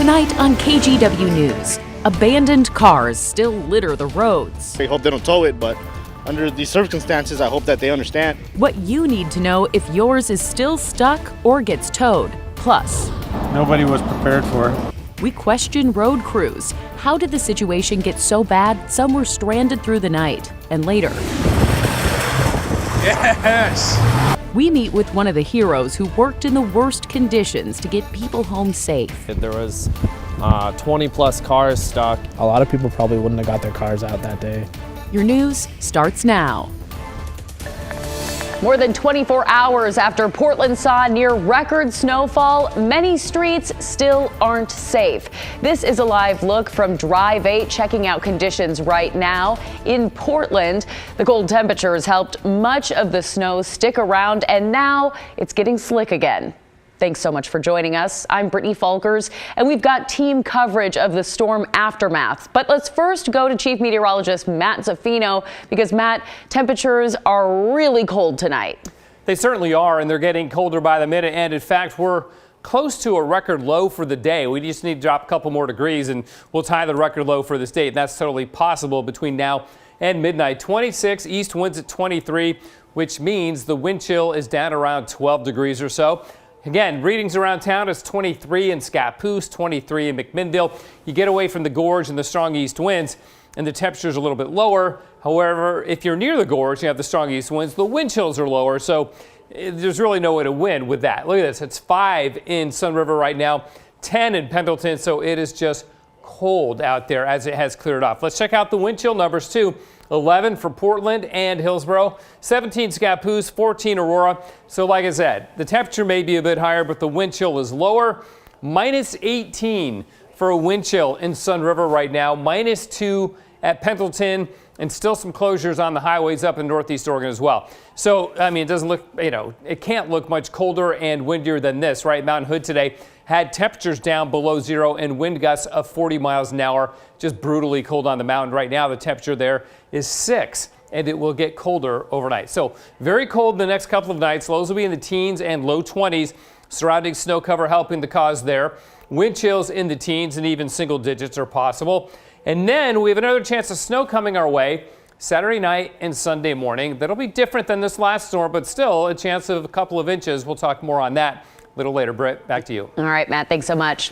Tonight on KGW News, abandoned cars still litter the roads. I hope they don't tow it, but under these circumstances, I hope that they understand. What you need to know if yours is still stuck or gets towed. Plus, nobody was prepared for it. We question road crews. How did the situation get so bad some were stranded through the night? And later, Yes! we meet with one of the heroes who worked in the worst conditions to get people home safe. There was 20 plus cars stuck. A lot of people probably wouldn't have got their cars out that day. Your news starts now. More than 24 hours after Portland saw near record snowfall, many streets still aren't safe. This is a live look from Drive 8, checking out conditions right now in Portland. The cold temperatures helped much of the snow stick around, and now it's getting slick again. Thanks so much for joining us. I'm Brittany Falkers, and we've got team coverage of the storm aftermath. But let's first go to Chief Meteorologist Matt Zaffino, because Matt, temperatures are really cold tonight. They certainly are, and they're getting colder by the minute. And in fact, we're close to a record low for the day. We just need to drop a couple more degrees, and we'll tie the record low for this date. And that's totally possible between now and midnight. 26 east winds at 23, which means the wind chill is down around 12 degrees or so. Again, readings around town is 23 in Scappoose, 23 in McMinnville. You get away from the gorge and the strong east winds, and the temperature's a little bit lower. However, if you're near the gorge, you have the strong east winds, the wind chills are lower, so there's really no way to win with that. Look at this, it's 5 in Sun River right now, 10 in Pendleton, so it is just cold out there as it has cleared off. Let's check out the wind chill numbers too. 11 for Portland and Hillsborough, 17 Scappoose, 14 Aurora. So like I said, the temperature may be a bit higher, but the wind chill is lower. Minus 18 for a wind chill in Sun River right now, minus 2 at Pendleton, and still some closures on the highways up in Northeast Oregon as well. So, I mean, it doesn't look, it can't look much colder and windier than this, right? Mount Hood today had temperatures down below zero and wind gusts of 40 miles an hour. Just brutally cold on the mountain right now. The temperature there is 6, and it will get colder overnight. So very cold the next couple of nights. Lows will be in the teens and low 20s. Surrounding snow cover helping the cause there. Wind chills in the teens and even single digits are possible. And then we have another chance of snow coming our way Saturday night and Sunday morning. That'll be different than this last storm, but still a chance of a couple of inches. We'll talk more on that a little later. Britt, back to you. All right, Matt, thanks so much.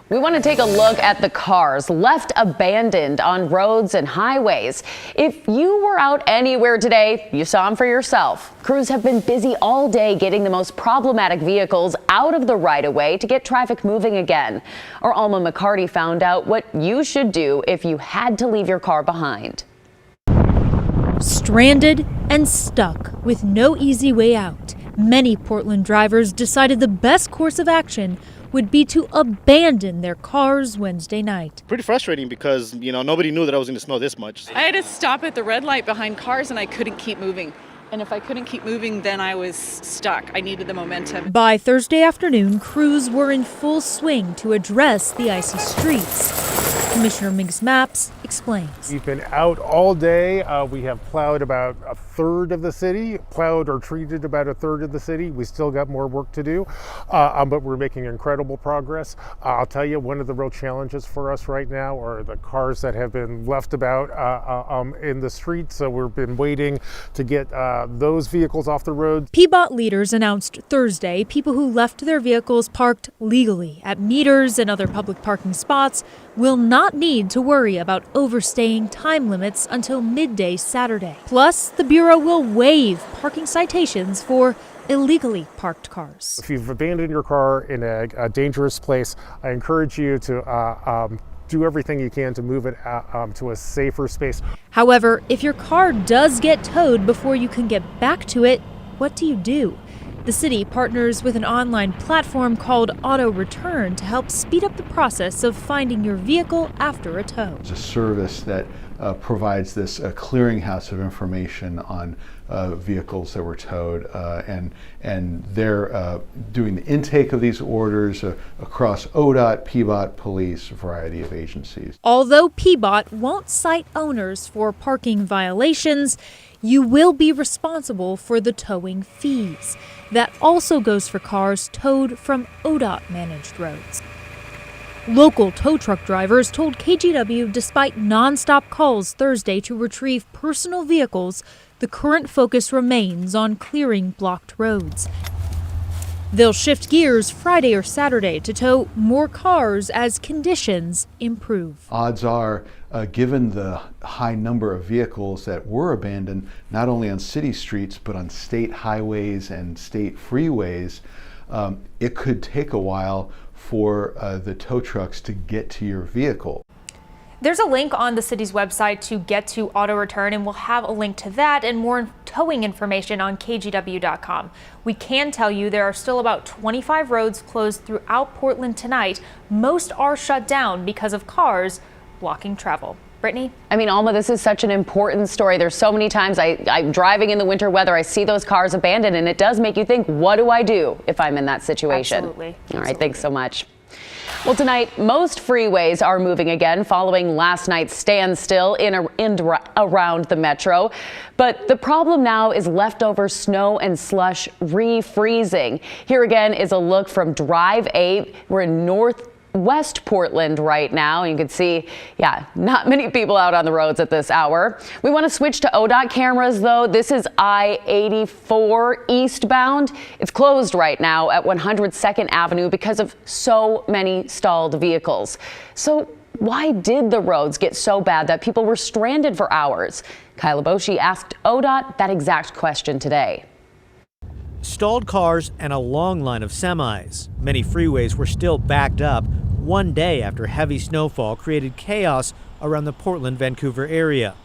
We want to take a look at the cars left abandoned on roads and highways. If you were out anywhere today, you saw them for yourself. Crews have been busy all day getting the most problematic vehicles out of the right-of-way to get traffic moving again. Our Alma McCarty found out what you should do if you had to leave your car behind. Stranded and stuck with no easy way out, many Portland drivers decided the best course of action would be to abandon their cars Wednesday night. Pretty frustrating because, nobody knew that I was going to snow this much. I had to stop at the red light behind cars and I couldn't keep moving. And if I couldn't keep moving, then I was stuck. I needed the momentum. By Thursday afternoon, crews were in full swing to address the icy streets. Commissioner Minx Maps explains. We've been out all day. We have plowed about a third of the city, plowed or treated about a third of the city. We still got more work to do, but we're making incredible progress. I'll tell you, one of the real challenges for us right now are the cars that have been left about in the streets. So we've been waiting to get those vehicles off the road. PBOT leaders announced Thursday people who left their vehicles parked legally at meters and other public parking spots will not need to worry about overstaying time limits until midday Saturday. Plus, the Bureau will waive parking citations for illegally parked cars. If you've abandoned your car in a dangerous place, I encourage you to do everything you can to move it to a safer space. However, if your car does get towed before you can get back to it, what do? The city partners with an online platform called Auto Return to help speed up the process of finding your vehicle after a tow. It's a service that provides this clearinghouse of information on vehicles that were towed, and they're doing the intake of these orders across ODOT, PBOT, police, a variety of agencies. Although PBOT won't cite owners for parking violations, you will be responsible for the towing fees. That also goes for cars towed from ODOT-managed roads. Local tow truck drivers told KGW despite nonstop calls Thursday to retrieve personal vehicles, the current focus remains on clearing blocked roads. They'll shift gears Friday or Saturday to tow more cars as conditions improve. Odds are, given the high number of vehicles that were abandoned, not only on city streets, but on state highways and state freeways, it could take a while for the tow trucks to get to your vehicle. There's a link on the city's website to get to auto return, and we'll have a link to that and more towing information on KGW.com. We can tell you there are still about 25 roads closed throughout Portland tonight. Most are shut down because of cars blocking travel. Brittany? I mean, Alma, this is such an important story. There's so many times I'm driving in the winter weather, I see those cars abandoned, and it does make you think, what do I do if I'm in that situation? Absolutely. All right, thanks so much. Well, tonight, most freeways are moving again following last night's standstill in around the metro. But the problem now is leftover snow and slush refreezing. Here again is a look from Drive 8. We're in Northwest Portland right now. You can see, not many people out on the roads at this hour. We want to switch to ODOT cameras, though. This is I-84 eastbound. It's closed right now at 102nd Avenue because of so many stalled vehicles. So why did the roads get so bad that people were stranded for hours? Kyle Boshi asked ODOT that exact question today. Stalled cars and a long line of semis. Many freeways were still backed up one day after heavy snowfall created chaos around the Portland-Vancouver area.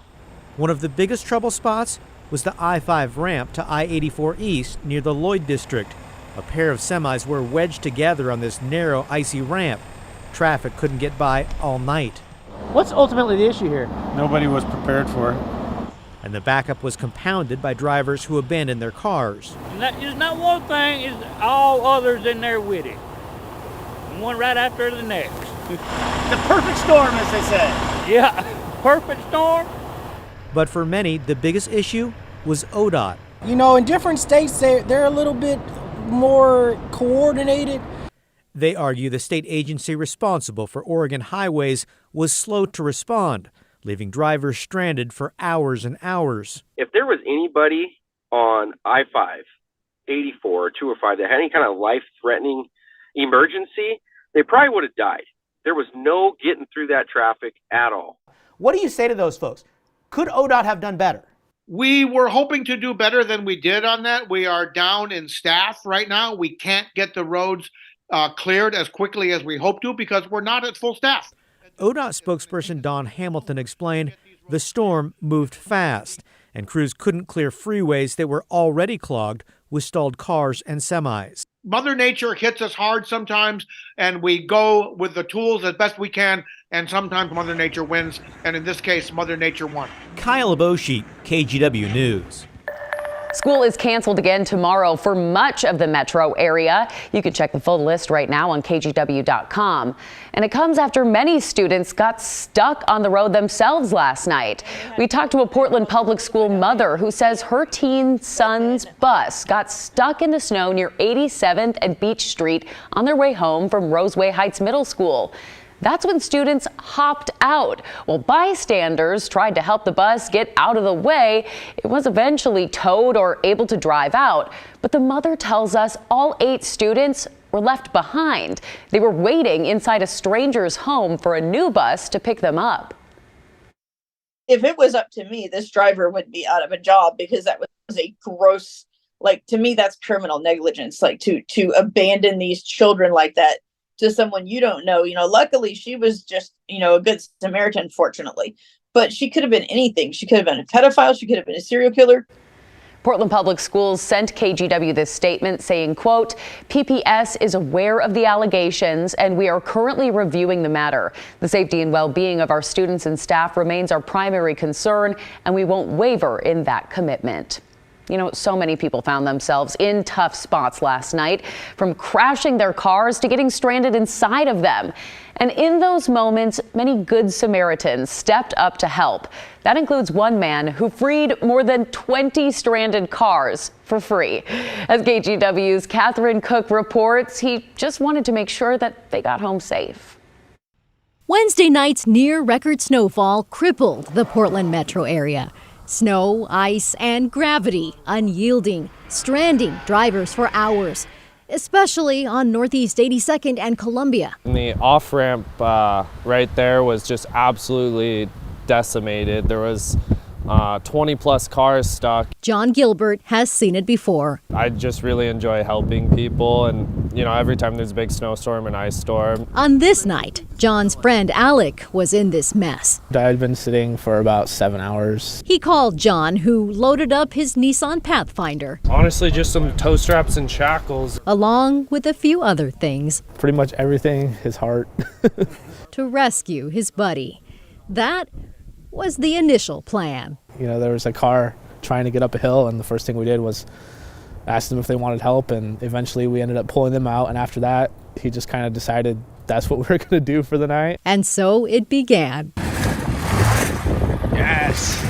One of the biggest trouble spots was the I-5 ramp to I-84 East near the Lloyd District. A pair of semis were wedged together on this narrow, icy ramp. Traffic couldn't get by all night. What's ultimately the issue here? Nobody was prepared for it. And the backup was compounded by drivers who abandoned their cars. It's not one thing, it's all others in there with it. One right after the next. The perfect storm, as they say. Yeah, perfect storm. But for many, the biggest issue was ODOT. You know, in different states, they're a little bit more coordinated. They argue the state agency responsible for Oregon highways was slow to respond, leaving drivers stranded for hours and hours. If there was anybody on I-5, 84, or 205 that had any kind of life-threatening emergency, they probably would have died. There was no getting through that traffic at all. What do you say to those folks? Could ODOT have done better? We were hoping to do better than we did on that. We are down in staff right now. We can't get the roads cleared as quickly as we hope to because we're not at full staff. ODOT spokesperson Don Hamilton explained the storm moved fast and crews couldn't clear freeways that were already clogged with stalled cars and semis. Mother Nature hits us hard sometimes, and we go with the tools as best we can, and sometimes Mother Nature wins, and in this case, Mother Nature won. Kyle Boshi, KGW News. School is canceled again tomorrow for much of the metro area. You can check the full list right now on KGW.com. And it comes after many students got stuck on the road themselves last night. We talked to a Portland public school mother who says her teen son's bus got stuck in the snow near 87th and Beach Street on their way home from Roseway Heights Middle School. That's when students hopped out. While bystanders tried to help the bus get out of the way, it was eventually towed or able to drive out. But the mother tells us all 8 students were left behind. They were waiting inside a stranger's home for a new bus to pick them up. If it was up to me, this driver would be out of a job because that was a gross, to me, that's criminal negligence, to abandon these children like that to someone you don't know. Luckily she was just, a good Samaritan, fortunately, but she could have been anything. She could have been a pedophile. She could have been a serial killer. Portland Public Schools sent KGW this statement saying, quote, PPS is aware of the allegations and we are currently reviewing the matter. The safety and well-being of our students and staff remains our primary concern and we won't waver in that commitment. So many people found themselves in tough spots last night, from crashing their cars to getting stranded inside of them. And in those moments, many good Samaritans stepped up to help. That includes one man who freed more than 20 stranded cars for free. As KGW's Catherine Cook reports, he just wanted to make sure that they got home safe. Wednesday night's near-record snowfall crippled the Portland metro area. Snow, ice, and gravity unyielding, stranding drivers for hours, especially on Northeast 82nd and Columbia. And the off-ramp right there was just absolutely decimated. There was 20 plus cars stuck. John Gilbert has seen it before. I just really enjoy helping people, and every time there's a big snowstorm and ice storm. On this night, John's friend Alec was in this mess. I had been sitting for about 7 hours. He called John, who loaded up his Nissan Pathfinder. Honestly, just some toe straps and shackles. Along with a few other things. Pretty much everything, his heart. To rescue his buddy. That was the initial plan. There was a car trying to get up a hill, and the first thing we did was ask them if they wanted help, and eventually we ended up pulling them out, and after that, he just kind of decided that's what we were going to do for the night. And so it began. Yes!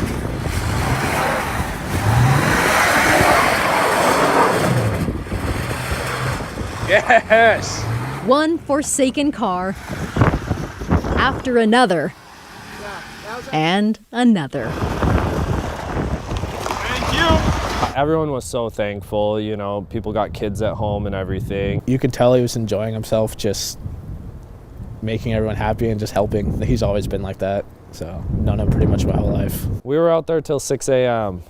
Yes! One forsaken car after another. And another. Thank you. Everyone was so thankful, people got kids at home and everything. You could tell he was enjoying himself, just making everyone happy and just helping. He's always been like that, so known him pretty much my whole life. We were out there till 6 a.m.,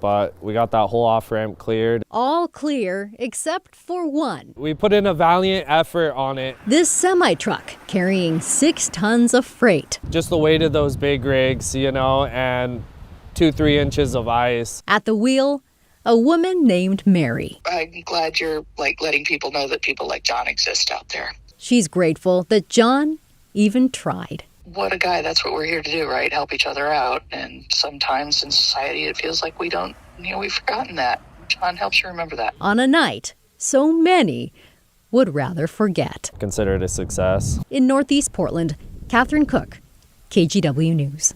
but we got that whole off-ramp cleared. All clear except for one. We put in a valiant effort on it. This semi-truck carrying 6 tons of freight. Just the weight of those big rigs, and 2-3 inches of ice. At the wheel, a woman named Mary. I'm glad you're letting people know that people like John exist out there. She's grateful that John even tried. What a guy. That's what we're here to do, right? Help each other out. And sometimes in society it feels like we've forgotten that. John helps you remember that. On a night so many would rather forget. Consider it a success. In Northeast Portland, Catherine Cook, KGW News.